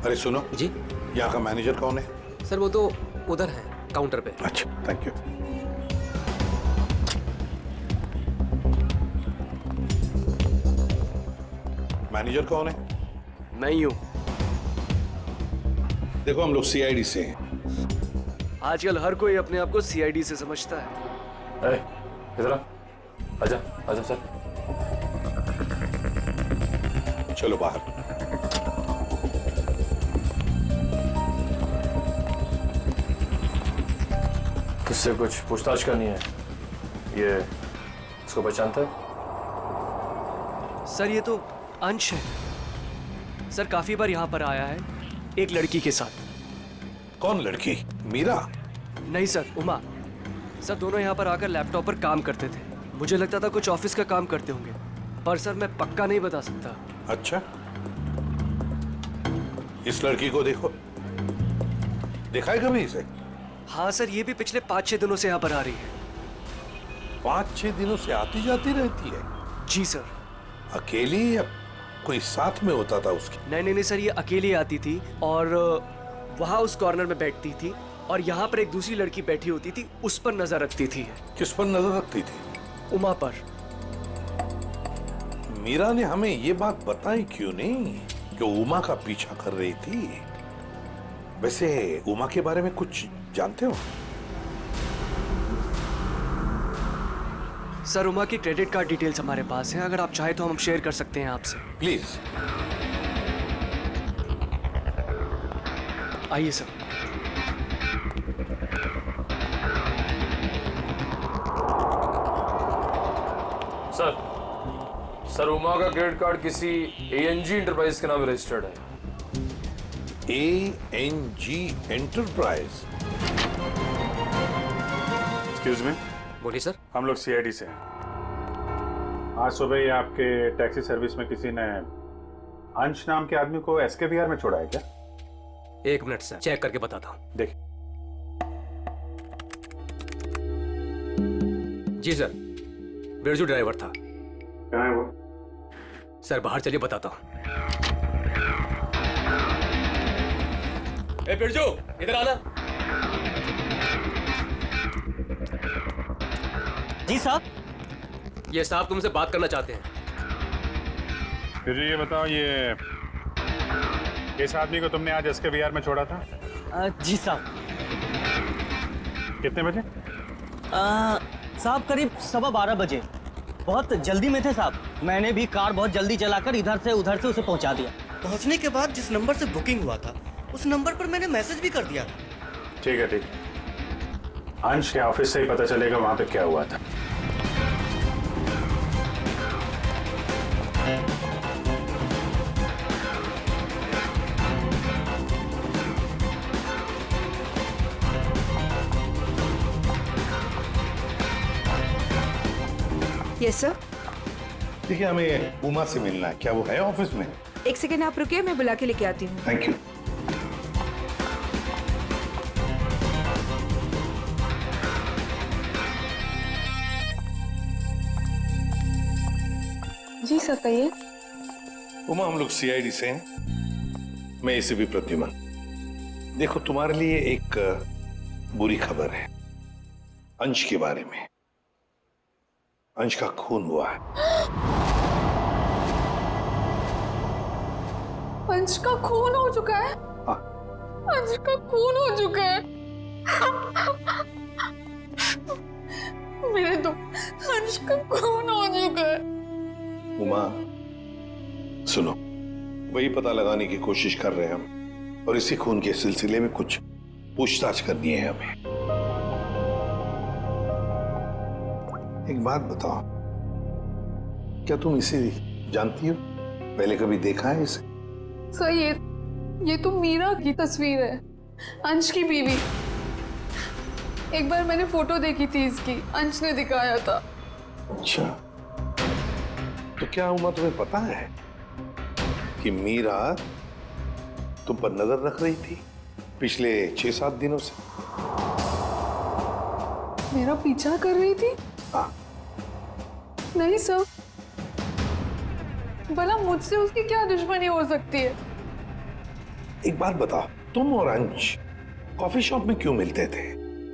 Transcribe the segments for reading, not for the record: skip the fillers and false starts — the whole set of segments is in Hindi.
अरे सुनो जी यहाँ का मैनेजर कौन है? सर, वो तो उधर है काउंटर पे। अच्छा, थैंक यू। मैनेजर कौन है? मैं ही हूँ। देखो हम लोग सीआईडी से हैं। आजकल हर कोई अपने आप को सीआईडी से समझता है। इधर आजा आजा सर। चलो बाहर। इससे कुछ पूछताछ करनी है। ये इसको पहचानता है? सर ये तो अंश है। सर काफी बार यहाँ पर आया है एक लड़की के साथ। कौन लड़की? मीरा? नहीं सर, उमा। सर दोनों यहाँ पर आकर लैपटॉप पर काम करते थे। मुझे लगता था कुछ ऑफिस का काम करते होंगे, पर सर मैं पक्का नहीं बता सकता। अच्छा, इस लड़की को देखो, देखा है कभी इसे? हाँ सर, ये भी पिछले 5-6 दिनों से यहाँ पर आ रही है। 5-6 दिनों से आती जाती रहती है? जी सर। अकेली या कोई साथ में होता था उसके? नहीं सर, ये अकेली आती थी और वहाँ उस कॉर्नर में बैठती थी और यहाँ पर एक दूसरी लड़की बैठी होती थी, उस पर नजर रखती थी। किस पर नजर रखती थी? उमा पर। मीरा ने हमें ये बात बताई क्यों नहीं कि उमा का पीछा कर रही थी? वैसे उमा के बारे में कुछ जानते हो? सर उमा की क्रेडिट कार्ड डिटेल्स हमारे पास हैं, अगर आप चाहे तो हम शेयर कर सकते हैं आपसे। प्लीज। आइए सर। सर उमा का क्रेडिट कार्ड किसी एएनजी इंटरप्राइज के नाम रजिस्टर्ड है। एएनजी एंटरप्राइज? एक्सक्यूज मी, बोलिए सर। हम लोग सीआईडी से हैं। आज सुबह ही आपके टैक्सी सर्विस में किसी ने अंश नाम के आदमी को एसके विहार में छोड़ा है क्या? 1 मिनट सर, चेक करके बताता हूँ। देखिए। जी सर, बिरजू ड्राइवर था। कहाँ है वो? सर बाहर चलिए, बताता हूँ। ए बिरजू, इधर आना। जी साहब। ये साहब तुमसे बात करना चाहते हैं। फिर ये बताओ, ये किस आदमी को तुमने आज एसके विहार में छोड़ा था? जी साहब। कितने बजे? साहब करीब 12:15 बजे। बहुत जल्दी में थे साहब। मैंने भी कार बहुत जल्दी चलाकर इधर से उधर से उसे पहुंचा दिया। पहुंचने के बाद जिस नंबर से बुकिंग हुआ था उस नंबर पर मैंने मैसेज भी कर दिया था। ठीक है, ठीक। अंश के ऑफिस से ही पता चलेगा वहां पे क्या हुआ था। Yes sir. देखिए हमें उमा से मिलना है, क्या वो है ऑफिस में? 1 सेकेंड आप रुकिए, मैं बुला के लेके आती हूँ। Thank you. जी सर कहिए। उमा, हम लोग सीआईडी से हैं। मैं एसीपी प्रद्युमन। देखो तुम्हारे लिए एक बुरी खबर है, अंश के बारे में। अंश का खून हुआ है। अंश का खून हो चुका है? हाँ। अंश का खून हो चुका है। मेरे तो अंश का खून हो चुका है। उमा सुनो, वही पता लगाने की कोशिश कर रहे हैं हम, और इसी खून के सिलसिले में कुछ पूछताछ करनी है हमें। एक बात बताओ, क्या तुम इसे जानती हो? पहले कभी देखा है इसे? सर ये तो मीरा की तस्वीर है, अंश की बीवी। एक बार मैंने फोटो देखी थी इसकी, अंश ने दिखाया था। अच्छा, तो क्या उमा तुम्हें पता है कि मीरा तुम पर नजर रख रही थी पिछले 6-7 दिनों से? मेरा पीछा कर रही थी? हाँ। नहीं सर, भला मुझसे उसकी क्या दुश्मनी हो सकती है? एक बात बताओ, तुम और अंश कॉफी शॉप में क्यों मिलते थे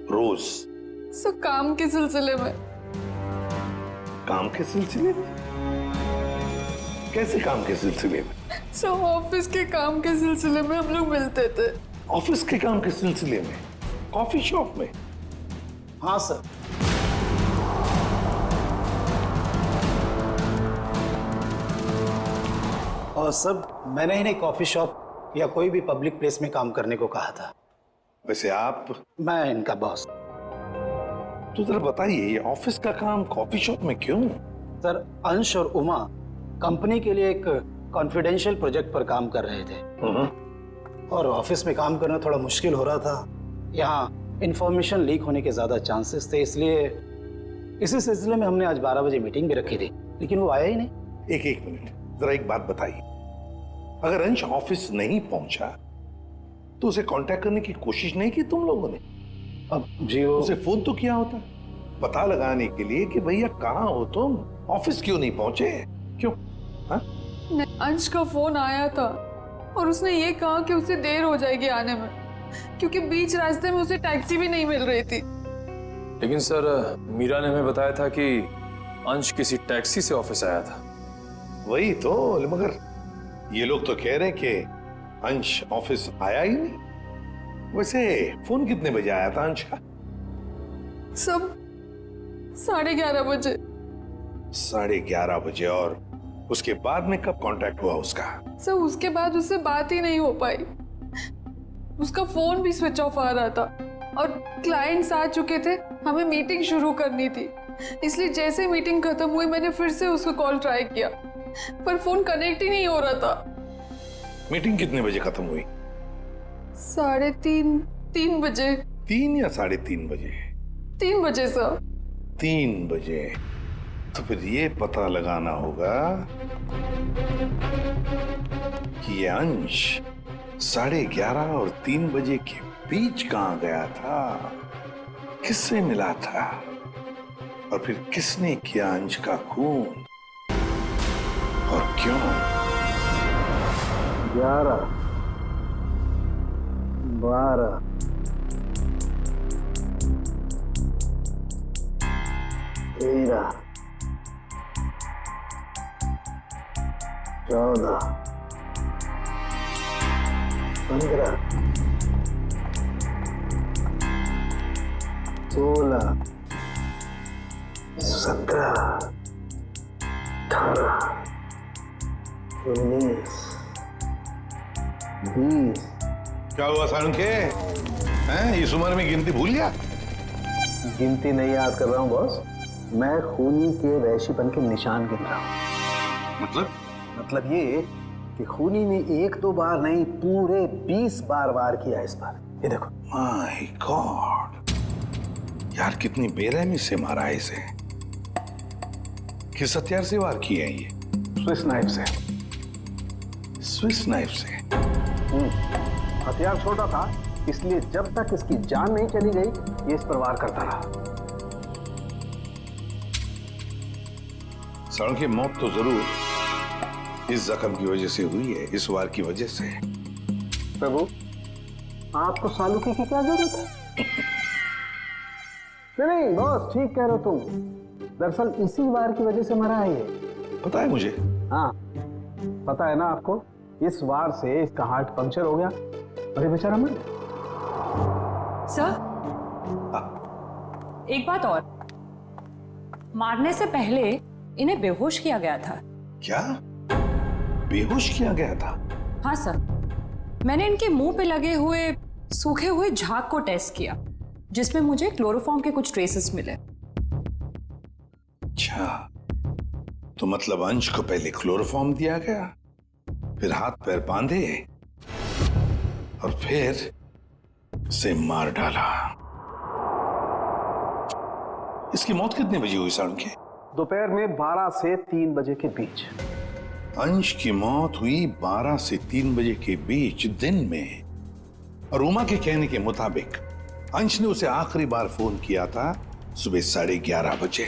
रोज? सर काम के सिलसिले में। काम के सिलसिले में? कैसे काम के सिलसिले में? सर ऑफिस के काम के सिलसिले में हम लोग मिलते थे। ऑफिस के काम के सिलसिले में कॉफी शॉप में? हाँ सर। और सर मैंने इन्हें कॉफी शॉप या कोई भी पब्लिक प्लेस में काम करने को कहा था। वैसे आप? मैं इनका बॉस। तो जरा बताइए, ये ऑफिस का काम कॉफी शॉप में क्यों? सर अंश और उमा कंपनी के लिए एक कॉन्फिडेंशियल प्रोजेक्ट पर काम कर रहे थे और ऑफिस में काम करना थोड़ा मुश्किल हो रहा था। यहाँ इंफॉर्मेशन लीक होने के ज्यादा चांसेस थे, इसलिए इसी सिलसिले में हमने आज 12 बजे मीटिंग भी रखी थी, लेकिन वो आया ही नहीं। एक मिनट, जरा एक बात बताइए, अगर अंश ऑफिस नहीं पहुंचा तो उसे कांटेक्ट करने की कोशिश नहीं की तुम लोगों ने? अब जी वो उसे फोन तो किया होता पता लगाने के लिए कि भैया कहाँ हो तुम, ऑफिस क्यों नहीं पहुंचे? क्यों? हाँ? अंश का फोन आया था और उसने ये कहा कि उसे देर हो जाएगी आने में, क्योंकि बीच रास्ते में उसे टैक्सी भी नहीं मिल रही थी। लेकिन सर मीरा ने हमें बताया था कि अंश किसी टैक्सी से ऑफिस आया था। वही तो, मगर ये लोग तो कह रहे हैं कि अंश ऑफिस आया ही नहीं। वैसे फोन कितने बजे आया था अंश का? सब 11:30 बजे। 11:30 बजे। और उसके बाद में कब कांटेक्ट हुआ उसका? सर उसके बाद उससे बात ही नहीं हो पाई, उसका फोन भी स्विच ऑफ आ रहा था और क्लाइंट्स आ चुके थे, हमें मीटिंग शुरू करनी थी, इसलिए जैसे मीटिंग खत्म हुई मैंने फिर से उसको कॉल ट्राई किया पर फोन कनेक्ट ही नहीं हो रहा था। मीटिंग कितने बजे खत्म हुई? 3:30 बजे। 3 या 3:30 बजे? 3 बजे सर। 3 बजे। तो फिर ये पता लगाना होगा कि ये अंश 11:30 और 3 बजे के बीच कहां गया था, किससे मिला था और फिर किसने किया अंश का खून और क्यों? 11, 12, 13, 14, 15, 16, 17, 18, 19, 20। क्या हुआ सालुंखे? हैं, इस उम्र में गिनती भूल गया? गिनती नहीं याद कर रहा हूँ बॉस, मैं खूनी के वहशीपन के निशान गिन रहा हूँ। मतलब ये कि खूनी ने 1-2 बार नहीं पूरे 20 बार वार किया इस बार। ये देखो। माय गॉड, यार कितनी बेरहमी से मारा है इसे। किस हथियार से वार किए हैं ये? स्विस नाइफ से। स्विस नाइफ से? हथियार छोटा था, इसलिए जब तक इसकी जान नहीं चली गई ये इस पर वार करता रहा। सालुंखे की मौत तो जरूर इस जख्म की वजह से हुई है, इस वार की वजह से। प्रभु, आपको सालुंखे की क्या जरूरत है? नहीं बॉस, ठीक कह रहे हो तुम। दरअसल इसी वार की वजह से मरा है ये। पता है मुझे। हाँ पता है ना आपको, इस वार से इसका हार्ट पंक्चर हो गया। अरे बेचारा मर। सर एक बात और, मारने से पहले इन्हें बेहोश किया गया था। क्या बेहोश किया गया था? हाँ सर, मैंने इनके मुंह पे लगे हुए सूखे हुए झाग को टेस्ट किया जिसमें मुझे क्लोरोफॉर्म के कुछ ट्रेसेस मिले। अच्छा, तो मतलब अंश को पहले क्लोरोफॉर्म दिया गया, फिर हाथ पैर बांधे और फिर उसे मार डाला। इसकी मौत कितने बजे हुई सालुंखे? दोपहर में 12 से 3 बजे के बीच। अंश की मौत हुई 12 से 3 बजे के बीच दिन में, और उमा के कहने के मुताबिक अंश ने उसे आखिरी बार फोन किया था सुबह 11:30 बजे।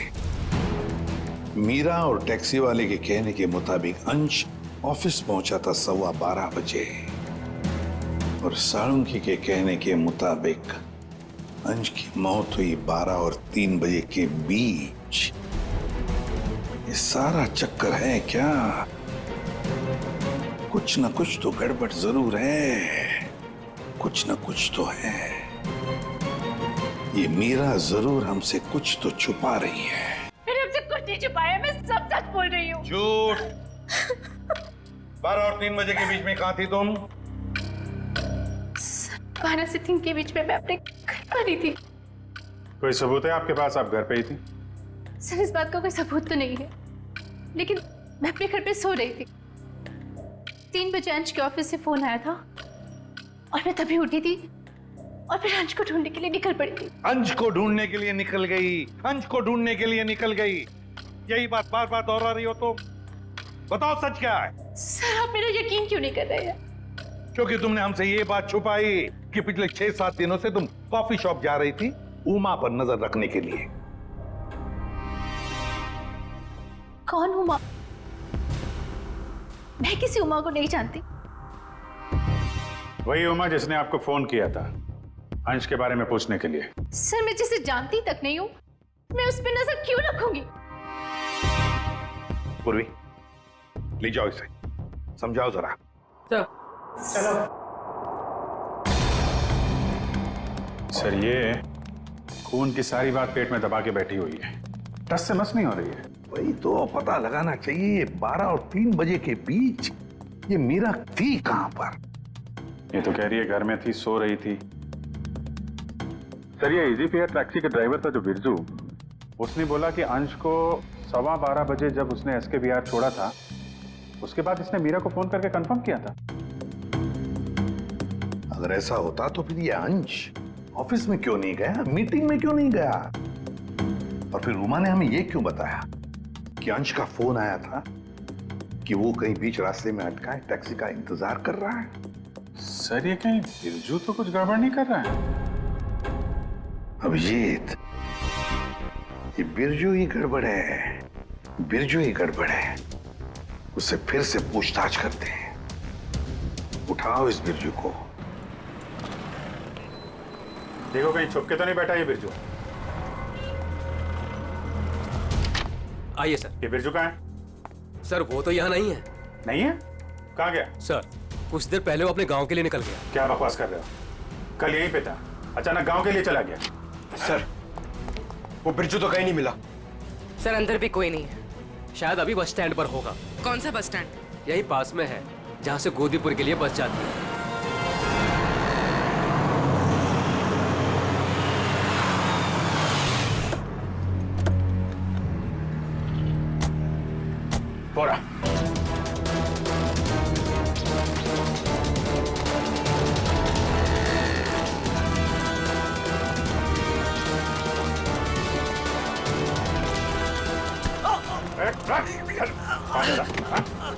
मीरा और टैक्सी वाले के कहने के मुताबिक अंश ऑफिस पहुंचा था 12:15 बजे। और साळुंकी के कहने के मुताबिक अंश की मौत हुई 12 और 3 बजे के बीच। ये सारा चक्कर है क्या? कुछ न कुछ तो गड़बड़ जरूर है, कुछ न कुछ तो है। ये मीरा जरूर हमसे कुछ तो छुपा रही है। मैंने हमसे कुछ नहीं छुपाया, मैं सब सच बोल रही हूँ। झूठ। 12 और 3 बजे के बीच में कहाँ थी तुम? 12 से 3 के बीच में मैं अपने घर पर ही थी। कोई सबूत है आपके पास, आप घर पे ही थी? सर इस बात का कोई सबूत तो नहीं है, लेकिन मैं अपने घर पे सो रही थी। 3 बजे अंश के ऑफिस से फोन आया था और मैं तभी उठी थी और फिर अंश को ढूंढने के लिए निकल पड़ी थी। अंश को ढूंढने के लिए निकल गई, अंश को ढूंढने के लिए निकल गई। यही बात बार बार दोहरा रही हो तो बताओ सच क्या है? सर आप मेरा यकीन क्यों नहीं कर रहे हैं? क्योंकि तुमने हमसे ये बात छुपाई कि पिछले 6-7 दिनों से तुम कॉफी शॉप जा रही थी उमा पर नजर रखने के लिए। कौन उमा? मैं किसी उमा को नहीं जानती। वही उमा जिसने आपको फोन किया था अंश के बारे में पूछने के लिए। सर मैं जिसे जानती तक नहीं हूँ, मैं उस पर नजर क्यों रखूंगी? पूर्वी, ले जाओ इसे, समझाओ जरा। सर ये खून की सारी बात पेट में दबा के बैठी हुई है, टस से मस नहीं हो रही है। वही तो पता लगाना चाहिए, 12 और 3 बजे के बीच ये मीरा थी कहां पर? ये तो कह रही है घर में थी, सो रही थी। सर ये इजी फेयर टैक्सी के ड्राइवर था जो बिरजू, उसने बोला कि अंश को 12:15 बजे जब उसने एसके विहार छोड़ा था उसके बाद इसने मीरा को फोन करके कंफर्म किया था। अगर ऐसा होता तो फिर ये अंश ऑफिस में क्यों नहीं गया, मीटिंग में क्यों नहीं गया? और फिर उमा ने हमें ये क्यों बताया कि अंश का फोन आया था कि वो कहीं बीच रास्ते में अटका है, टैक्सी का इंतजार कर रहा है? सर ये कहीं बिरजू तो कुछ गड़बड़ नहीं कर रहा है? अभिजीत, ये बिरजू ही गड़बड़ है, बिरजू ही गड़बड़ है। उससे फिर से पूछताछ करते हैं। उठाओ इस बिरजू को। देखो कहीं छुप के तो नहीं बैठा ये बिरजू? आइए सर। ये बिरजू कहाँ है? सर वो तो यहाँ नहीं है। नहीं है? कहाँ गया? सर कुछ देर पहले वो अपने गांव के लिए निकल गया। क्या बकवास कर रहे हो? कल यहीं पे था, अचानक गांव के लिए चला गया। सर वो बिरजू तो कहीं नहीं मिला। सर अंदर भी कोई नहीं है। शायद अभी बस स्टैंड पर होगा। कौन सा बस स्टैंड? यही पास में है जहाँ से गोदीपुर के लिए बस जाती है। बोरा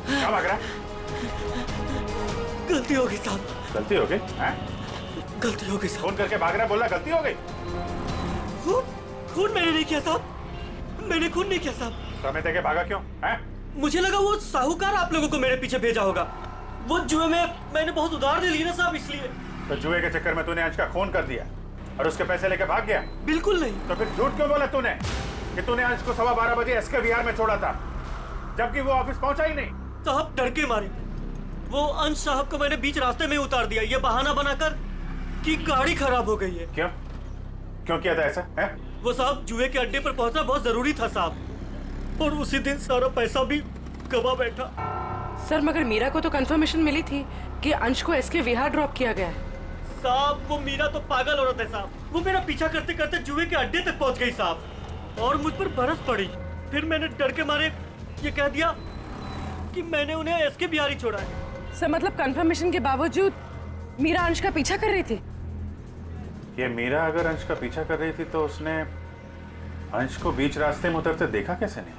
क्या भाग रहा है? गलती हो गई साहब, गलती हो गई? गलती हो गई साहब। फोन करके भाग रहा है, बोला गलती हो गई। खून मैंने नहीं किया साहब, मैंने खून नहीं किया साहब। समय देके भागा क्यों? मुझे लगा वो साहूकार आप लोगों को मेरे पीछे भेजा होगा। वो जुए में मैंने बहुत उधार ले ली ना साहब, इसलिए। तो जुए के चक्कर में तूने अंश का खून कर दिया और उसके पैसे लेके भाग गया? बिल्कुल नहीं। तो फिर झूठ क्यों बोला तूने कि तूने अंश को 12:15 बजे एसके विहार में छोड़ा था, जबकि वो ऑफिस पहुंचा ही नहीं? साहब डर के मारे वो अंश साहब को मैंने बीच रास्ते में उतार दिया, ये बहाना बनाकर कि गाड़ी खराब हो गई है। क्यों क्यों किया था ऐसा है? वो साहब जुए के अड्डे पर पहुंचना बहुत जरूरी था साहब, और उसी दिन सारा पैसा भी गवा बैठा। सर मगर मीरा को तो कंफर्मेशन मिली थी कि अंश को एसके विहार ड्रॉप किया गया है। साहब वो मीरा तो पागल औरत है साहब, वो मेरा पीछा करते करते जुए के अड्डे तक पहुंच गई साहब, और मुझ पर बरस पड़ी। फिर मैंने डर के मारे ये कह दिया कि मैंने उन्हें एसके विहार ही छोड़ा है। सर मतलब कंफर्मेशन के बावजूद मीरा अंश का पीछा कर रही थी? ये मीरा अगर अंश का पीछा कर रही थी तो उसने अंश को बीच रास्ते में उतरते देखा कैसे नहीं?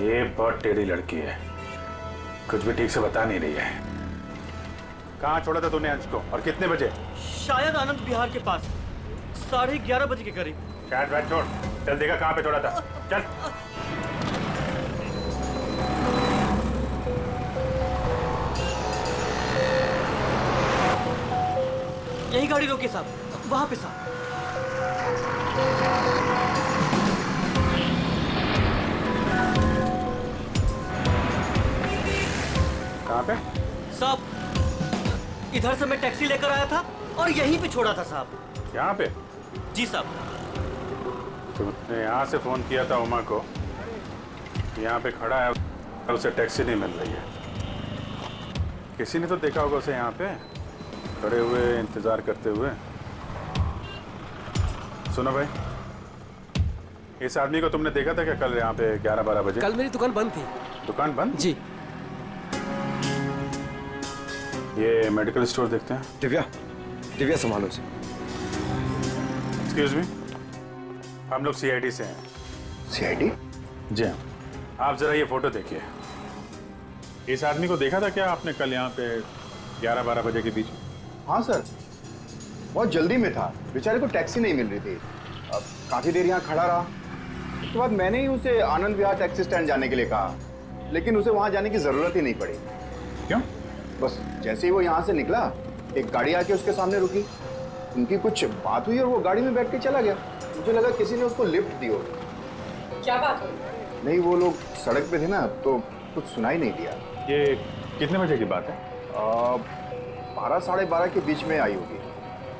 ये बहुत टेढ़ी लड़की है, कुछ भी ठीक से बता नहीं रही है। कहाँ छोड़ा था तूने अंश को और कितने बजे? शायद आनंद विहार के पास 11:30 बजे के करीब। शायद बैठ छोड़, चल देखा कहाँ पे छोड़ा था, चल। यही गाड़ी रोकी साहब, वहां पे साहब। कहाँ पे? साहब इधर से मैं टैक्सी लेकर आया था और यहीं पे छोड़ा था साहब। यहाँ पे? जी साहब। तुमने यहाँ से फोन किया था उमा को, यहाँ पे खड़ा है, उसे टैक्सी नहीं मिल रही है। किसी ने तो देखा होगा उसे यहाँ पे खड़े हुए इंतजार करते हुए। सुनो भाई, इस आदमी को तुमने देखा था क्या कल यहाँ पे 11-12 बजे? कल मेरी दुकान बंद थी। दुकान बंद? जी। ये मेडिकल स्टोर देखते हैं। दिव्या संभालो इसे। एक्सक्यूज मी, हम लोग सीआईडी से हैं। सीआईडी? जी हाँ। आप जरा ये फोटो देखिए। इस आदमी को देखा था क्या आपने कल यहाँ पे 11-12 बजे के बीच में? हाँ सर, बहुत जल्दी में था, बेचारे को टैक्सी नहीं मिल रही थी। अब काफी देर यहाँ खड़ा रहा। उसके बाद मैंने ही उसे आनंद विहार टैक्सी स्टैंड जाने के लिए कहा, लेकिन उसे वहाँ जाने की जरूरत ही नहीं पड़ी। क्यों? बस जैसे ही वो यहाँ से निकला, एक गाड़ी आके उसके सामने रुकी। उनकी कुछ बात हुई और वो गाड़ी में बैठ के चला गया। मुझे लगा किसी ने उसको लिफ्ट दी होगी। क्या बात हुई? नहीं, वो लोग सड़क पे थे ना, तो कुछ सुनाई नहीं दिया। ये कितने बजे की बात है? 12-12:30 के बीच में आई होगी।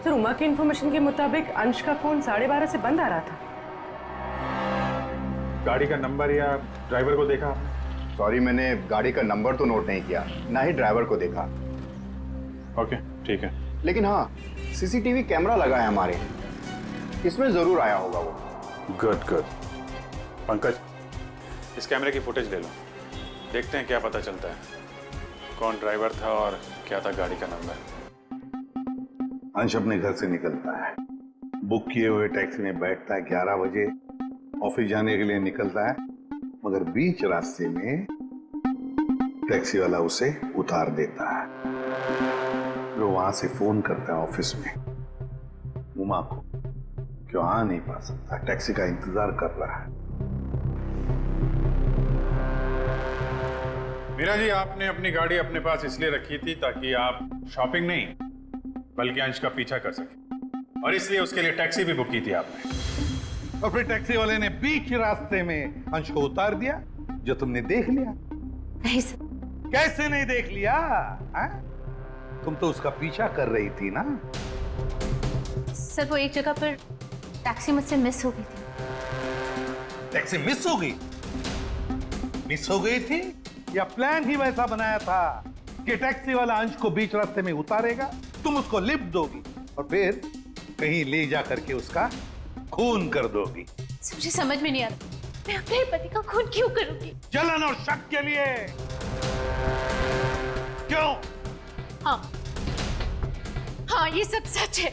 सर, उमा की इन्फॉर्मेशन के मुताबिक अंश का फोन 12:30 से बंद आ रहा था। गाड़ी का नंबर या ड्राइवर को देखा? सॉरी, मैंने गाड़ी का नंबर तो नोट नहीं किया, ना ही ड्राइवर को देखा। ओके, ठीक है। लेकिन हाँ, सीसीटीवी कैमरा लगा है हमारे, इसमें जरूर आया होगा वो। Good good. पंकज, इस कैमरे की फुटेज ले लो, देखते हैं क्या पता चलता है, कौन ड्राइवर था और क्या था गाड़ी का नंबर। अंश अपने घर से निकलता है, बुक किए हुए टैक्सी में बैठता है, 11 बजे ऑफिस जाने के लिए निकलता है, मगर बीच रास्ते में टैक्सी वाला उसे उतार देता है। फिर वहां से फोन करता है ऑफिस में उमा को, क्यों आ नहीं पा सकता, टैक्सी का इंतजार कर रहा है। मीरा जी, आपने अपनी गाड़ी अपने पास इसलिए रखी थी ताकि आप शॉपिंग नहीं बल्कि अंश का पीछा कर सके, और इसलिए उसके लिए टैक्सी भी बुक की थी आपने। और फिर टैक्सी वाले ने बीच रास्ते में अंश को उतार दिया, जो तुमने देख लिया। नहीं सर। कैसे नहीं देख लिया? तुम तो उसका पीछा कर रही थी ना। सर, वो एक जगह पर टैक्सी मुझसे मिस हो गई थी। टैक्सी मिस हो गई? मिस हो गई थी या प्लान ही वैसा बनाया था कि टैक्सी वाला अंश को बीच रास्ते में उतारेगा, तुम उसको लिफ्ट दोगी और फिर कहीं ले जा करके उसका खून कर दोगी? मुझे समझ में नहीं आता, मैं अपने पति का खून क्यों करूंगी? जलन और शक के लिए। क्यों? हाँ, ये सब सच है।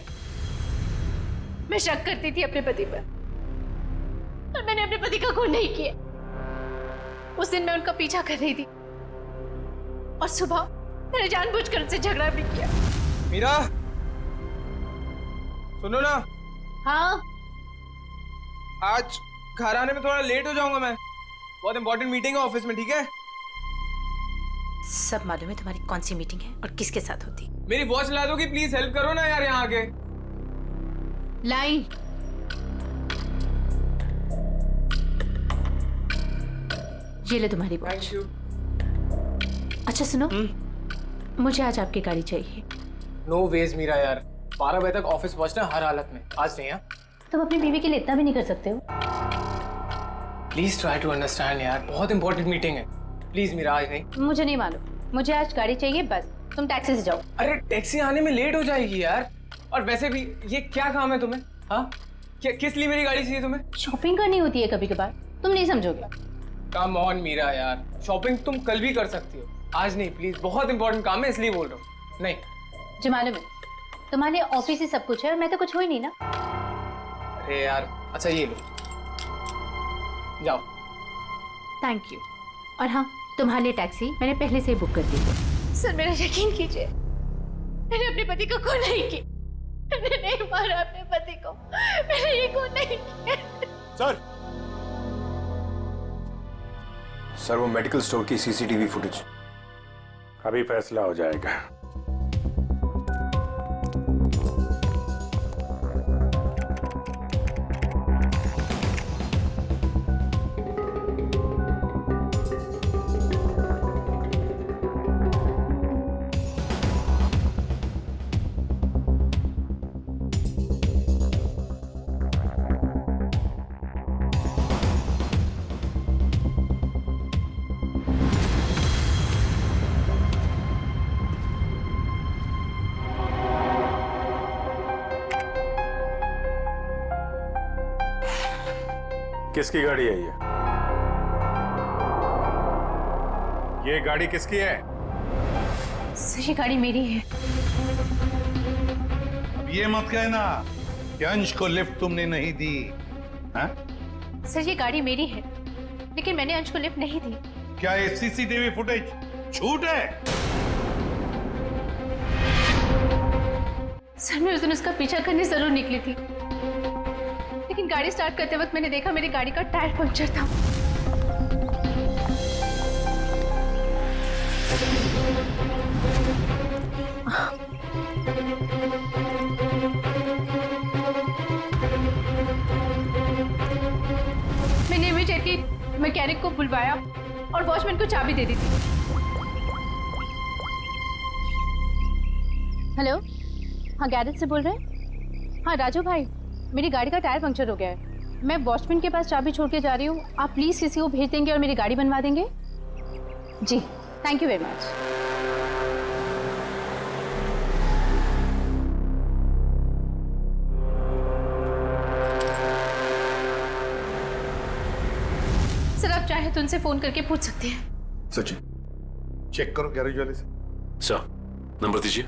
मैं शक करती थी अपने पति पर, और मैंने अपने पति का खून नहीं किया। उस दिन मैं उनका पीछा कर रही थी और सुबह मैंने जानबूझकर उनसे झगड़ा भी किया। मीरा, सुनो ना। हाँ? आज घर आने में थोड़ा लेट हो जाऊंगा मैं, बहुत इंपॉर्टेंट मीटिंग है ऑफिस में, ठीक है? सब मालूम है तुम्हारी कौन सी मीटिंग है और किसके साथ होती। मेरी वॉच ला दोगी प्लीज? हेल्प करो ना यार यहाँ आके। लाई। ये ले तुम्हारी वॉच। Thank you. अच्छा सुनो, मुझे आज आपकी गाड़ी चाहिए। नो वेज मीरा यार, 12 बजे तक ऑफिस पहुंचना हर हालत में, आज नहीं। है तुम अपनी बीवी के लिए इतना भी नहीं कर सकते हो? प्लीज ट्राई टू अंडरस्टैंड यार, बहुत इंपॉर्टेंट मीटिंग है, प्लीज मीरा आज नहीं। मुझे नहीं मालूम, मुझे आज गाड़ी चाहिए बस। तुम टैक्सी से जाओ। अरे टैक्सी आने में लेट हो जाएगी यार, और वैसे भी ये क्या काम है तुम्हें? हाँ, क्या किस लिए मेरी गाड़ी चाहिए तुम्हें? शॉपिंग करनी होती है कभी कभार, तुम नहीं समझोगे। कम ऑन मीरा यार, शॉपिंग तुम कल भी कर सकती हो, आज नहीं प्लीज, बहुत इंपॉर्टेंट काम है इसलिए बोल रहा हूँ। नहीं जो मालूम है, तुम्हारे ऑफिस ही सब कुछ है और मैं तो कुछ हो ही नहीं ना। अरे यार, अच्छा ये लो, जाओ। Thank you. और हाँ, तुम्हारे लिए टैक्सी मैंने पहले से ही बुक कर दी है। सर, मेरा यकीन कीजिए, मैंने अपने पति को खून नहीं किया। मैंने नहीं मारा अपने पति को, मैंने ये खून नहीं किया। सर, वो मेडिकल स्टोर की सीसीटीवी फुटेज। अभी फैसला हो जाएगा। किसकी गाड़ी है ये गाड़ी किसकी है? सर ये गाड़ी मेरी है। अब ये मत कहना कि अंश को लिफ्ट तुमने नहीं दी। हाँ? सर ये गाड़ी मेरी है, लेकिन मैंने अंश को लिफ्ट नहीं दी। क्या ये सीसीटीवी फुटेज झूठ है? सर मैं उस दिन उसका पीछा करने जरूर निकली थी, लेकिन गाड़ी स्टार्ट करते वक्त मैंने देखा मेरी गाड़ी का टायर पंक्चर था। मैंने इमीडिएटली मैकेनिक को बुलवाया और वॉचमैन को चाबी दे दी थी। हेलो, हाँ गैरेज से बोल रहे हैं? हाँ राजू भाई, मेरी गाड़ी का टायर पंक्चर हो गया है। मैं वॉचमैन के पास चाबी छोड़ के जा रही हूँ, आप प्लीज़ किसी को भेज देंगे और मेरी गाड़ी बनवा देंगे? जी, thank you very much. Sir आप चाहे तो उनसे फोन करके पूछ सकते हैं। सचिन, चेक करो गैरेज वाले से। सर, नंबर दीजिए।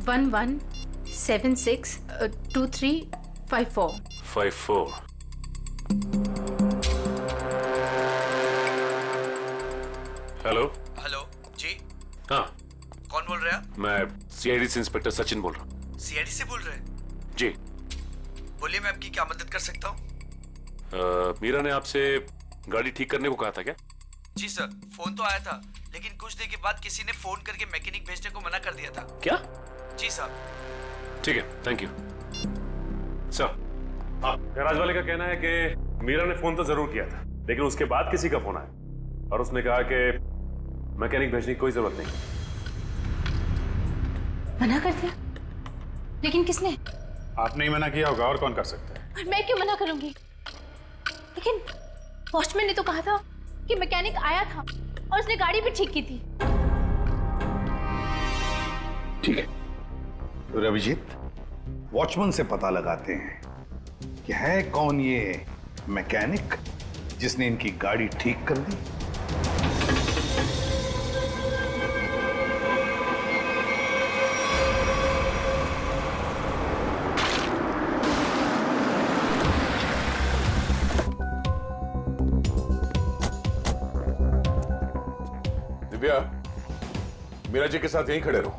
11762354। 54। हेलो। हेलो जी, हाँ, कौन बोल रहे हैं आप? मैं सीआईडी से इंस्पेक्टर सचिन बोल रहा हूँ। सीआईडी से बोल रहे हैं? जी। बोलिए, मैं आपकी क्या मदद कर सकता हूँ? मीरा ने आपसे गाड़ी ठीक करने को कहा था क्या? जी सर, फोन तो आया था, लेकिन कुछ देर के बाद किसी ने फोन करके मैकेनिक भेजने को मना कर दिया था। क्या? जी साहब। ठीक है, थैंक यू। सर, गैराज वाले का कहना है कि मीरा ने फोन तो जरूर किया था, लेकिन उसके बाद किसी का फोन आया और उसने कहा कि मैकेनिक भेजने की कोई जरूरत नहीं। मना कर दिया? लेकिन किसने? आपने ही मना किया होगा, और कौन कर सकता है? और मैं क्यों मना करूंगी? लेकिन वॉचमैन ने तो कहा था कि मैकेनिक आया था और उसने गाड़ी भी ठीक की थी। ठीक है, रविजीत, वॉचमैन से पता लगाते हैं कि है कौन ये मैकेनिक जिसने इनकी गाड़ी ठीक कर दी। दिव्या, मीरा जी के साथ यहीं खड़े रहो।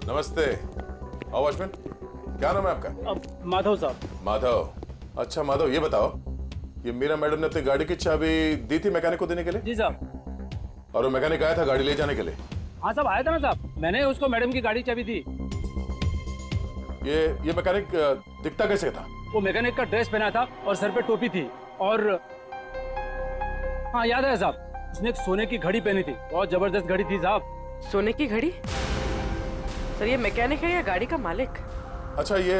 नमस्ते। आओ वॉचमैन, क्या नाम है आपका? माधव साहब। माधव। अच्छा माधव, ये बताओ, ये मीरा मैडम ने अपनी गाड़ी की चाबी दी थी मैकेनिक को देने के लिए? जी साहब। और वो मैकेनिक आया था गाड़ी ले जाने के लिए? हाँ साहब, आया था ना साहब, मैंने उसको मैडम की गाड़ी चाबी दी। ये मैकेनिक दिखता कैसे था? वो मैकेनिक का ड्रेस पहना था और सर पे टोपी थी, और हाँ याद है साहब, उसने एक सोने की घड़ी पहनी थी, बहुत जबरदस्त घड़ी थी साहब। सोने की घड़ी? सर ये मैकेनिक है या गाड़ी का मालिक? अच्छा, ये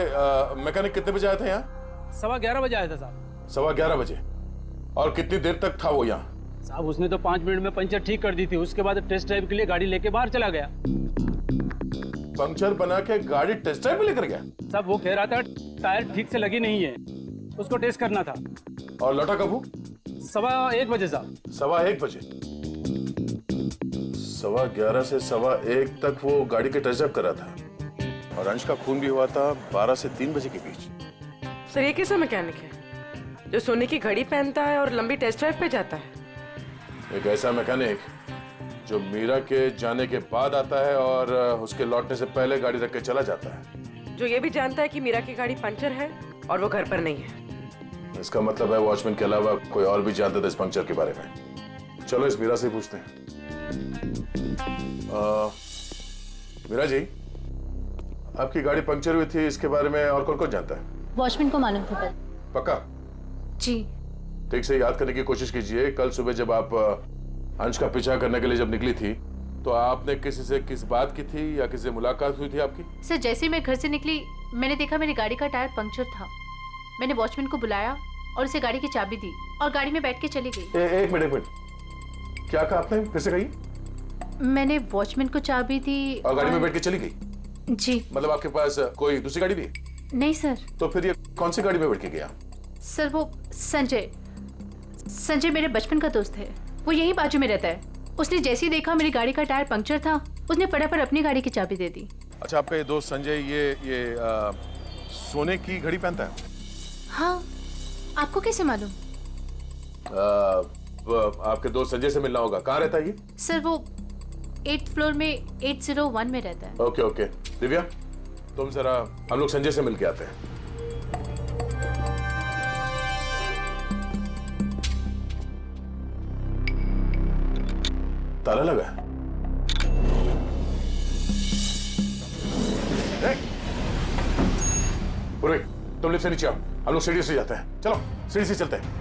मैकेनिक कितने बजे आया था यहाँ? 11:15 बजे आया था साहब। 11:15 बजे? और कितनी देर तक था वो यहाँ? साहब उसने तो 5 मिनट में पंचर ठीक कर दी थी, उसके बाद टेस्ट ड्राइव के लिए गाड़ी लेके बाहर चला गया। पंक्चर बना के गाड़ी टेस्ट ड्राइव में लेकर गया? साहब वो कह रहा था टायर ठीक से लगी नहीं है, उसको टेस्ट करना था। और लौटा कब वो? 1:15 बजे साहब। 1:15 बजे? 11:15 से 1:15 तक वो गाड़ी के टेस्ट ड्राइव कर रहा था, और अंश का खून भी हुआ था 12 से 3 बजे के बीच। सर ये कैसा मैकेनिक है जो सोने की घड़ी पहनता है और लंबी टेस्ट ड्राइव पे जाता है? एक ऐसा मैकेनिक जो मीरा के जाने के बाद आता है और उसके लौटने से पहले गाड़ी रख के चला जाता है, जो ये भी जानता है कि मीरा की गाड़ी पंचर है और वो घर पर नहीं है। इसका मतलब है वॉचमैन के अलावा कोई और भी जानता था इस पंक्चर के बारे में। चलो इस मीरा से पूछते हैं। मीरा जी, आपकी गाड़ी पंक्चर हुई थी, इसके बारे में और कौन कौन जानता है? वॉचमैन को मालूम था। पक्का? जी। ठीक से याद करने की कोशिश कीजिए। कल सुबह जब आप अंश का पीछा करने के लिए जब निकली थी, तो आपने किसी से किस बात की थी या किसी से मुलाकात हुई थी आपकी? सर जैसे ही मैं घर से निकली, मैंने देखा मेरी गाड़ी का टायर पंक्चर था। मैंने वॉचमैन को बुलाया और उसे गाड़ी की चाबी दी और गाड़ी में बैठ के चली गई। एक मिनट, क्या कहा आपने? फिर से कहिए। मैंने वॉचमैन को चाबी दी और गाड़ी में बैठ के चली गई? जी। मतलब आपके पास कोई दूसरी गाड़ी भी है? नहीं सर। तो फिर ये कौन सी गाड़ी में बैठ के गया? सर वो संजय संजय मेरे बचपन का दोस्त है। वो यही बाजू में रहता है। उसने जैसे ही देखा मेरी गाड़ी का टायर पंक्चर था, उसने फटाफट अपनी गाड़ी की चाबी दे दी। अच्छा, आपका ये दोस्त संजय ये सोने की घड़ी पहनता है? हाँ, आपको कैसे मालूम? आपके दोस्त संजय से मिलना होगा। कहाँ रहता है ये? सर वो 8th फ्लोर में 801 में रहता है। Okay okay. दिव्या, तुम जरा हम लोग संजय से मिलके आते हैं। ताला लगा है। पुरोहित, तुम लिफ्ट से नीचे आओ, हम लोग सीढ़ी से जाते हैं। चलो सीढ़ी से चलते हैं।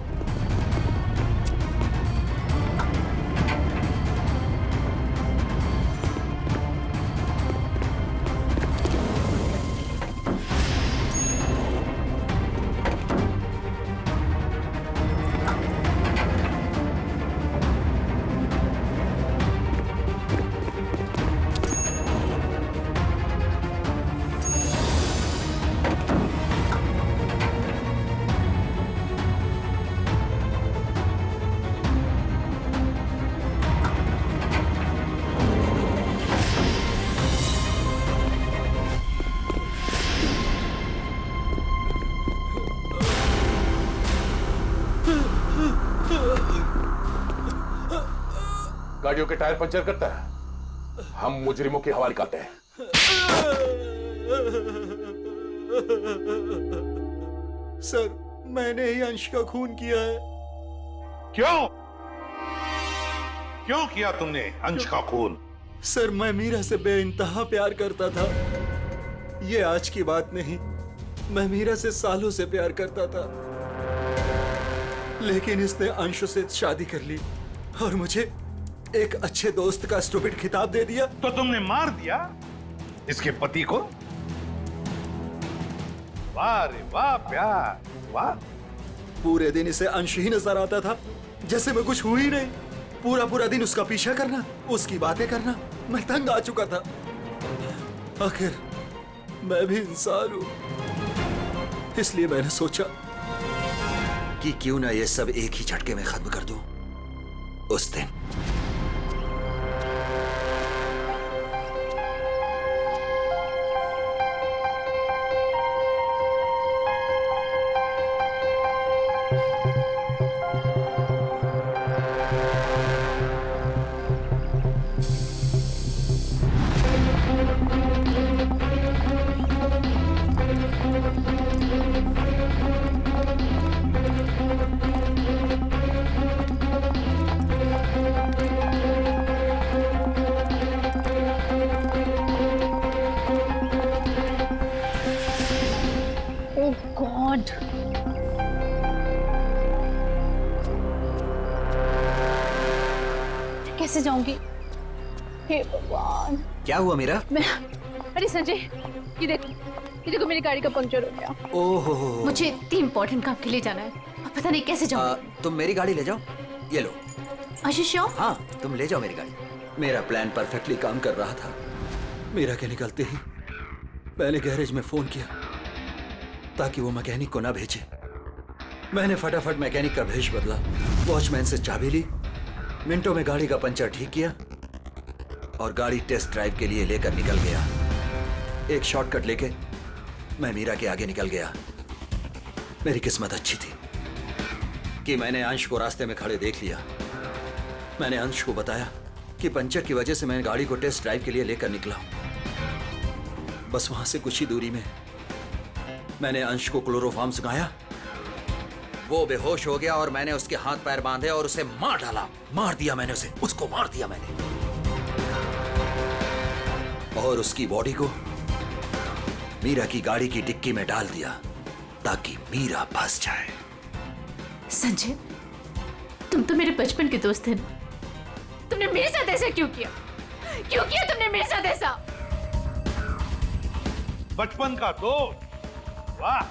गाड़ियों के टायर पंचर करता है, हम मुजरिमों के हवाले करते हैं। सर, मैंने ही अंश का खून किया है। क्यों? क्यों किया तुमने अंश का खून? सर, मैं मीरा से बेइंतहा प्यार करता था। ये आज की बात नहीं, मैं मीरा से सालों से प्यार करता था, लेकिन इसने अंश से शादी कर ली और मुझे एक अच्छे दोस्त का स्टूपिड खिताब दे दिया। तो तुमने मार दिया इसके पति को? वाह रे वाह प्यार, वाह। पूरे दिन इसे अंश ही नजर आता था, जैसे मैं कुछ हुई नहीं। पूरा पूरा दिन उसका पीछा करना, उसकी बातें करना, मैं तंग आ चुका था। आखिर मैं भी इंसान हूं, इसलिए मैंने सोचा कि क्यों ना ये सब एक ही झटके में खत्म कर दूं। उस दिन गॉड, कैसे जाऊंगी? हे भगवान, क्या हुआ मीरा? अरे संजय, ये देखो मेरी गाड़ी का पंक्चर हो गया। ओहो, मुझे इतनी इंपॉर्टेंट काम के लिए जाना है, अब पता नहीं कैसे जाऊंगी। तुम मेरी गाड़ी ले जाओ, ये लो। आशीष, हाँ, तुम ले जाओ मेरी गाड़ी। मेरा प्लान परफेक्टली काम कर रहा था। मीरा के निकलते ही मैंने गैरेज में फोन किया ताकि वो मैकेनिक को ना भेजे। मैंने फटाफट मैकेनिक का भेष बदला, वॉचमैन से चाबी ली, मिनटों में गाड़ी का पंचर ठीक किया और गाड़ी टेस्ट ड्राइव के लिए लेकर निकल गया। एक शॉर्टकट लेके मैं मीरा के आगे निकल गया। मेरी किस्मत अच्छी थी कि मैंने अंश को रास्ते में खड़े देख लिया। मैंने अंश को बताया कि पंचर की वजह से मैं गाड़ी को टेस्ट ड्राइव के लिए लेकर निकला हूं। बस वहां से कुछ ही दूरी में मैंने अंश को क्लोरोफॉर्म सुखाया। वो बेहोश हो गया और मैंने उसके हाथ पैर बांधे और उसे मार डाला। मार दिया मैंने उसे, उसको मार दिया मैंने, और उसकी बॉडी को मीरा की गाड़ी की डिक्की में डाल दिया ताकि मीरा फंस जाए। संजय, तुम तो मेरे बचपन के दोस्त थे ना, तुमने मेरे साथ ऐसा क्यों किया? क्यों किया तुमने मेरे साथ ऐसा? बचपन का दोस्त, वाह।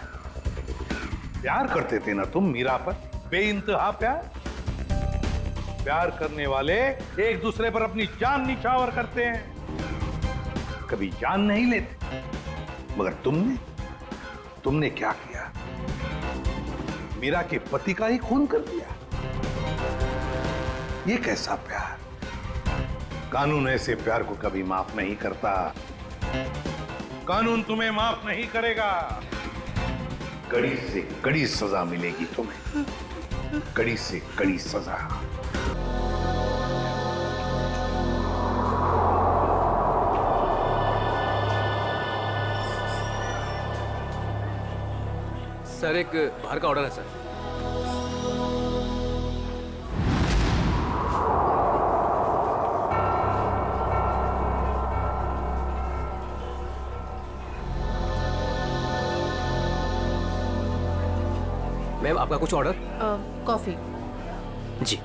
प्यार करते थे ना तुम मीरा पर, बेइंतहा प्यार। प्यार करने वाले एक दूसरे पर अपनी जान निछावर करते हैं, कभी जान नहीं लेते। मगर तुमने क्या किया? मीरा के पति का ही खून कर दिया। ये कैसा प्यार? कानून ऐसे प्यार को कभी माफ नहीं करता। कानून तुम्हें माफ नहीं करेगा। कड़ी से कड़ी सजा मिलेगी तुम्हें, कड़ी से कड़ी सजा। सर एक बाहर का ऑर्डर है सर। मैम आपका कुछ ऑर्डर? कॉफी। जी।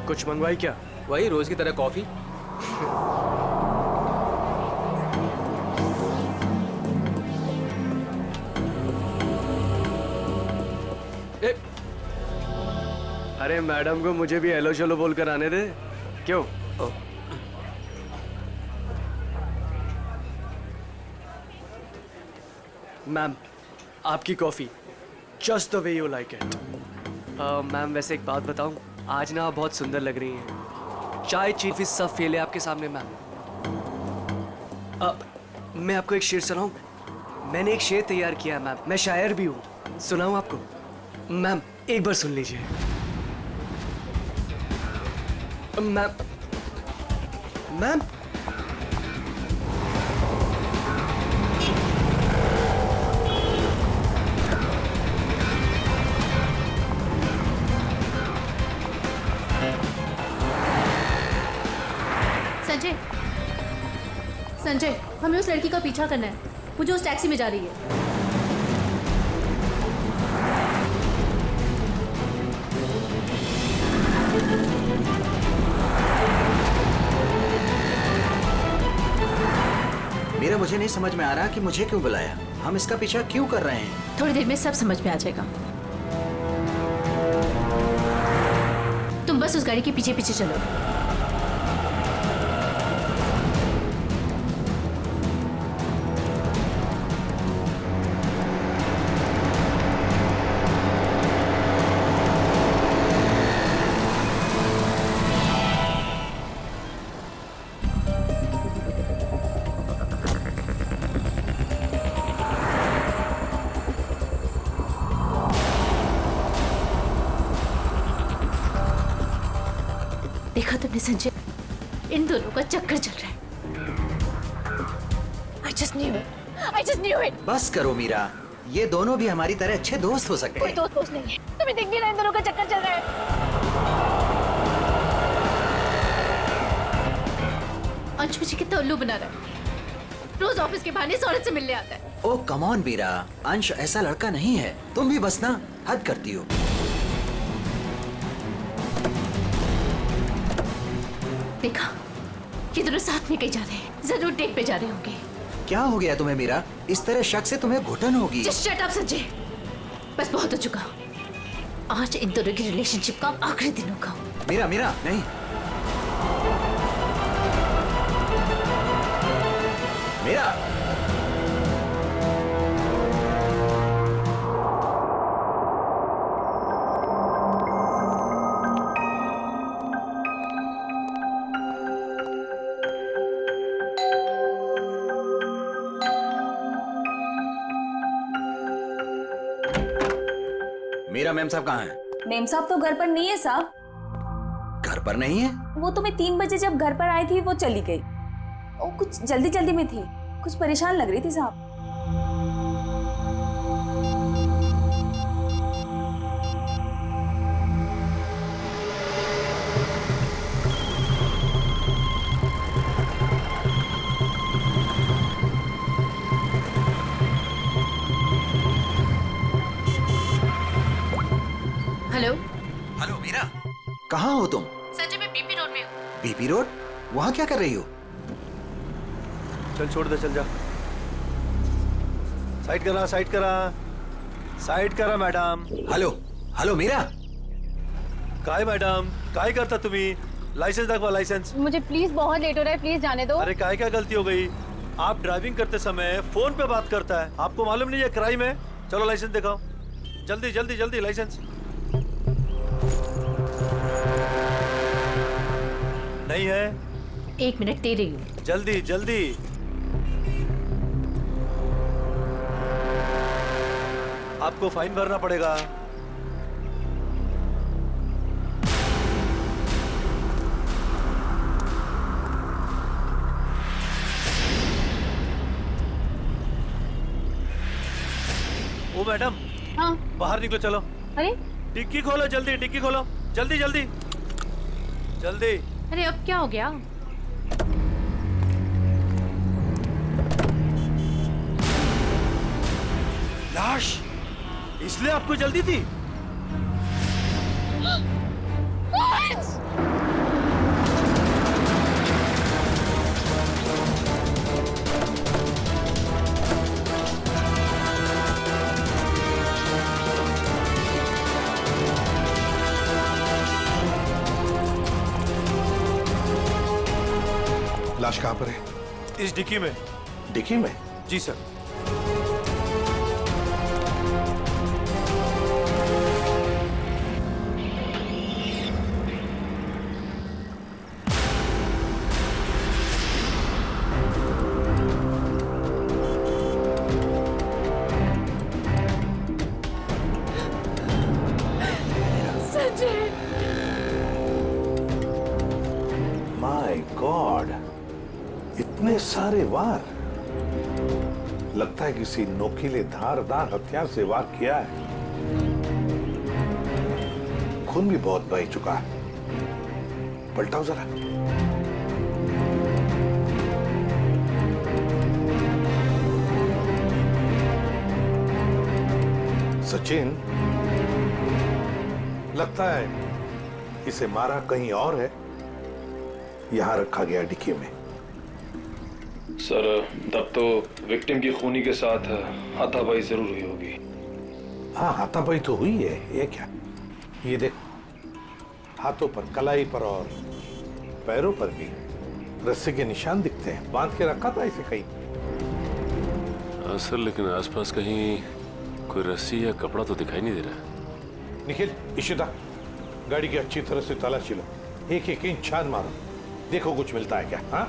कुछ मंगवाई क्या? वही रोज की तरह कॉफी। अरे मैडम को मुझे भी हेलो चलो बोलकर आने दे। क्यों? मैम आपकी coffee just the way you like it. Ma'am वैसे एक बात बताऊं, आज ना आप बहुत सुंदर लग रही हैं। चाय चीफ सब फेल है आपके सामने मैम। मैं आपको एक शेर सुनाऊं? मैंने एक शेर तैयार किया है मैम, मैं शायर भी हूं। सुनाऊं आपको? मैम एक बार सुन लीजिए। मैम मैम संजय, संजय हमें उस लड़की का पीछा करना है। मुझे उस टैक्सी में जा रही है। मेरा मुझे नहीं समझ में आ रहा कि मुझे क्यों बुलाया, हम इसका पीछा क्यों कर रहे हैं। थोड़ी देर में सब समझ में आ जाएगा। तुम बस उस गाड़ी के पीछे पीछे चलो। देखा तुमने संजय, इन दोनों का चक्कर चल रहा है। I just knew it. I just knew it. बस करो मीरा, ये दोनों भी हमारी तरह अच्छे दोस्त हो सकते कोई हैं। दोस्त नहीं है, तुम्हें दिख भी रहा है इन दोनों का चक्कर चल रहा है। अंश मुझे कितना उल्लू बना रहा है। रोज ऑफिस के बहाने इस औरत से मिलने आता है। ओ कम ऑन मीरा, अंश ऐसा लड़का नहीं है, तुम भी बस ना हद करती हो। देखा, ये दोनों साथ में कहीं जा रहे हैं, जरूर डेट पे जा रहे होंगे। क्या हो गया तुम्हें मीरा? इस तरह शक से तुम्हें घुटन होगी। Just shut up संजय, बस बहुत हो चुका। आज इन दोनों की रिलेशनशिप का आखिरी दिन होगा। मीरा मीरा नहीं, मीरा मीरा मैम साहब कहाँ हैं? मेम साहब तो घर पर नहीं है साहब। घर पर नहीं है? वो तो मैं 3 बजे जब घर पर आई थी वो चली गई। वो कुछ जल्दी जल्दी में थी, कुछ परेशान लग रही थी साहब। हेलो हेलो मीरा, कहाँ हो तुम? संजय मैं बीपी रोड में हूँ। BP road? वहाँ क्या कर रही हो? चल छोड़ दे, चल जा। साइड करा, साइड करा, साइड करा मैडम। हेलो हेलो मीरा, काय मैडम, काय करता तुम्ही? लाइसेंस दाखवा, लाइसेंस। मुझे प्लीज बहुत लेट हो रहा है, प्लीज जाने दो। अरे काय क्या गलती हो गई? आप ड्राइविंग करते समय फोन पे बात करता है, आपको मालूम नहीं है क्राइम है? चलो लाइसेंस दिखाओ, जल्दी जल्दी जल्दी लाइसेंस। नहीं है? 1 मिनट दे रही हूँ। जल्दी जल्दी। आपको फाइन भरना पड़ेगा। ओ मैडम। हाँ। बाहर निकलो, चलो। अरे डिक्की खोलो, जल्दी डिक्की खोलो, जल्दी जल्दी जल्दी। अरे अब क्या हो गया? लाश, इसलिए आपको जल्दी थी? लाश कहाँ पर है? इस डिक्की में। डिक्की में? जी सर। संजय। माय गॉड, इतने सारे वार। लगता है किसी नोकीले धारदार हथियार से वार किया है। खून भी बहुत बह चुका है। पलटाओ जरा। सचिन, लगता है इसे मारा कहीं और है, यहां रखा गया डिक्की में। सर, तब तो विक्टिम की खूनी के साथ हाथापाई जरूर हुई होगी। हाँ, हाथापाई तो हुई है। ये क्या? ये देखो, हाथों पर, कलाई पर और पैरों पर भी रस्से के निशान दिखते हैं। बांध के रखा था इसे कहीं। सर, लेकिन आसपास कहीं कोई रस्सी या कपड़ा तो दिखाई नहीं दे रहा। निखिल, इशिता, गाड़ी की अच्छी तरह से तलाशी लो। एक एक इंच छान मारो, देखो कुछ मिलता है क्या। हाँ,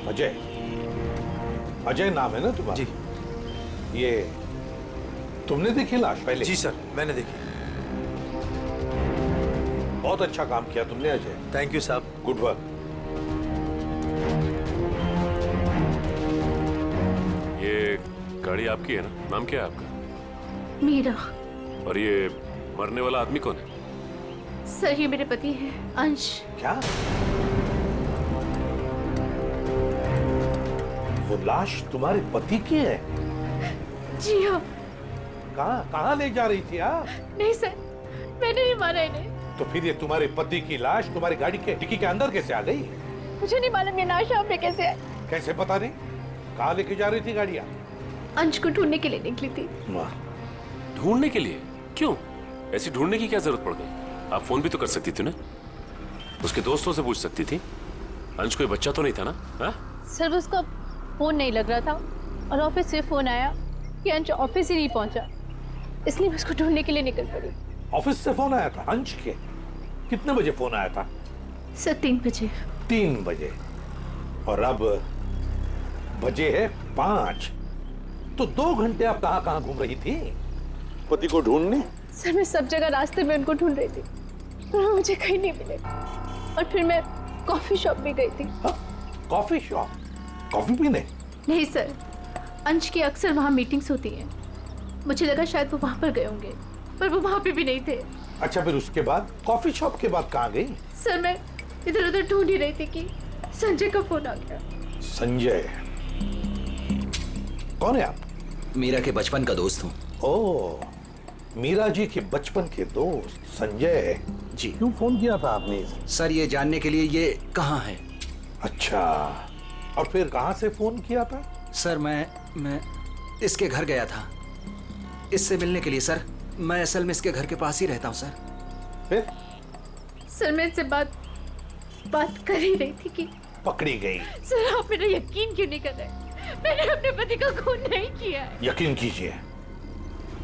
अजय, अजय नाम है ना तुम्हारा? जी। ये तुमने देखी लाश पहले? जी सर, मैंने देखी। बहुत अच्छा काम किया तुमने अजय। थैंक यू साहब। Good work. ये गाड़ी आपकी है ना? नाम क्या है आपका? मीरा। और ये मरने वाला आदमी कौन है? सर, ये मेरे पति है, अंश। क्या? वो लाश तुम्हारे पति की है? जी हाँ। कहाँ ले जा रही थी आप? नहीं सर, मैंने नहीं मारा इन्हें। तो फिर ये तुम्हारे पति की लाश तुम्हारी गाड़ी के डिक्की के अंदर कैसे आ गई? मुझे नहीं मालूम ये लाश यहाँ पे कैसे है। कैसे पता नहीं? कहाँ लेके जा रही थी गाड़ियाँ? अंश को ढूंढने के लिए निकली थी। ढूंढने के लिए? क्यों? ऐसी ढूंढने की क्या जरूरत पड़ गई? आप फोन भी तो कर सकती थी ना, उसके दोस्तों से पूछ सकती थी। अंश कोई बच्चा तो नहीं था ना? हा? सर, उसका फोन नहीं लग रहा था और ऑफिस से फोन आया कि अंश ऑफिस ही नहीं पहुंचा, इसलिए मैं उसको ढूंढने के लिए निकल पड़ी। ऑफिस से फोन आया था अंश के? कितने बजे फोन आया था? सर, 3 बजे। 3 बजे, और अब बजे है 5। तो 2 घंटे आप कहाँ कहाँ घूम रही थी पति को ढूंढने? सर, मैं सब जगह रास्ते में उनको ढूंढ रही थी, पर वो मुझे कहीं नहीं मिले। और फिर मैं कॉफी शॉप भी गई थी। Coffee shop? कॉफी पीने? नहीं सर, अंश की अक्सर वहाँ मीटिंग्स होती हैं। मुझे लगा शायद वो वहाँ पर गए होंगे, पर वो वहाँ पे भी नहीं थे। अच्छा, फिर उसके बाद कॉफी शॉप के बाद कहाँ गई? सर, मैं इधर उधर ढूंढ ही रही थी कि संजय का फोन आ गया। संजय? कौन है आप? मीरा के बचपन का दोस्त हूँ। ओह, मीरा जी के बचपन के दोस्त संजय जी। क्यों फोन किया था आपने? सर, ये जानने के लिए ये कहाँ है। अच्छा, और फिर कहाँ से फोन किया था? सर, मैं इसके घर गया था इससे मिलने के लिए। सर, मैं असल में इसके घर के पास ही रहता हूँ। सर, फिर? सर, मैं इससे बात कर ही रही थी कि पकड़ी गई। सर, आप मेरा यकीन क्यों नहीं कर रहे? मैंने अपने पति का खून नहीं किया है। यकीन कीजिए,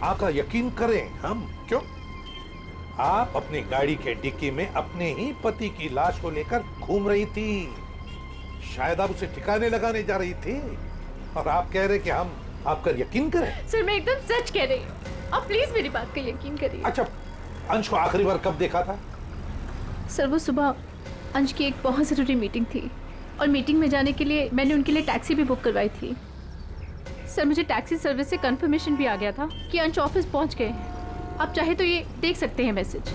आपका यकीन करें हम। क्यों? आप अपनी गाड़ी के डिक्की में अपने ही पति की लाश को लेकर घूम रही थी। शायद आप उसे ठिकाने लगाने जा रही थी और आप कह रहे कि हम आपका यकीन करें। सर मैं एकदम सच कह रही हूँ, आप प्लीज मेरी बात का यकीन करिए। अच्छा, अंश को आखिरी बार कब देखा था? सर वो सुबह अंश की एक बहुत ज़रूरी मीटिंग थी और मीटिंग में जाने के लिए मैंने उनके लिए टैक्सी भी बुक करवाई थी। सर मुझे टैक्सी सर्विस से कंफर्मेशन भी आ गया था कि अंश ऑफिस पहुंच गए हैं। आप चाहे तो ये देख सकते हैं मैसेज।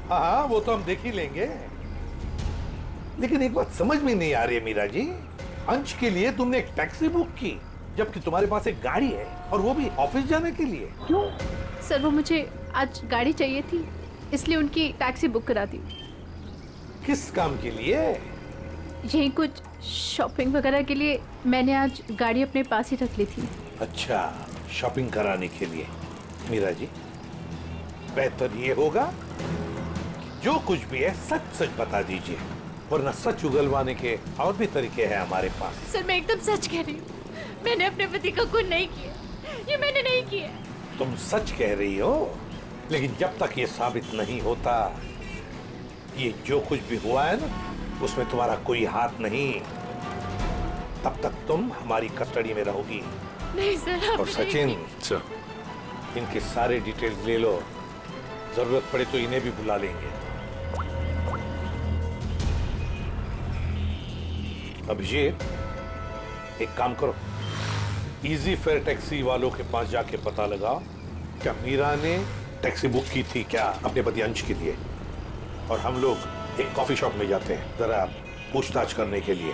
हाँ, वो तो हम देख ही लेंगे, लेकिन एक बात समझ में नहीं आ रही है मीरा जी। अंश के लिए तुमने एक टैक्सी बुक की जबकि तुम्हारे पास एक गाड़ी है और वो भी ऑफिस जाने के लिए। क्यों? सर वो मुझे आज गाड़ी चाहिए थी इसलिए उनकी टैक्सी बुक करा दी। किस काम के लिए? यही कुछ शॉपिंग वगैरह के लिए मैंने आज गाड़ी अपने पास ही रख ली थी। अच्छा, शॉपिंग कराने के लिए। मीरा जी, बेहतर ये होगा कि जो कुछ भी है सच सच बता दीजिए, वरना सच उगलवाने के और भी तरीके हैं हमारे पास। सर मैं एकदम सच कह रही हूँ, मैंने अपने पति का खून नहीं किया, ये मैंने नहीं किया। तुम सच कह रही हो, लेकिन जब तक ये साबित नहीं होता, ये जो कुछ भी हुआ है ना, उसमें तुम्हारा कोई हाथ नहीं, तब तक तुम हमारी कस्टडी में रहोगी। नहीं सर, और सचिन, इनके सारे डिटेल्स ले लो, जरूरत पड़े तो इन्हें भी बुला लेंगे। अभिषेक, एक काम करो, इजी फेयर टैक्सी वालों के पास जाके पता लगाओ क्या मीरा ने टैक्सी बुक की थी क्या अपने पति अंश के लिए, और हम लोग एक कॉफी शॉप में जाते हैं जरा पूछताछ करने के लिए।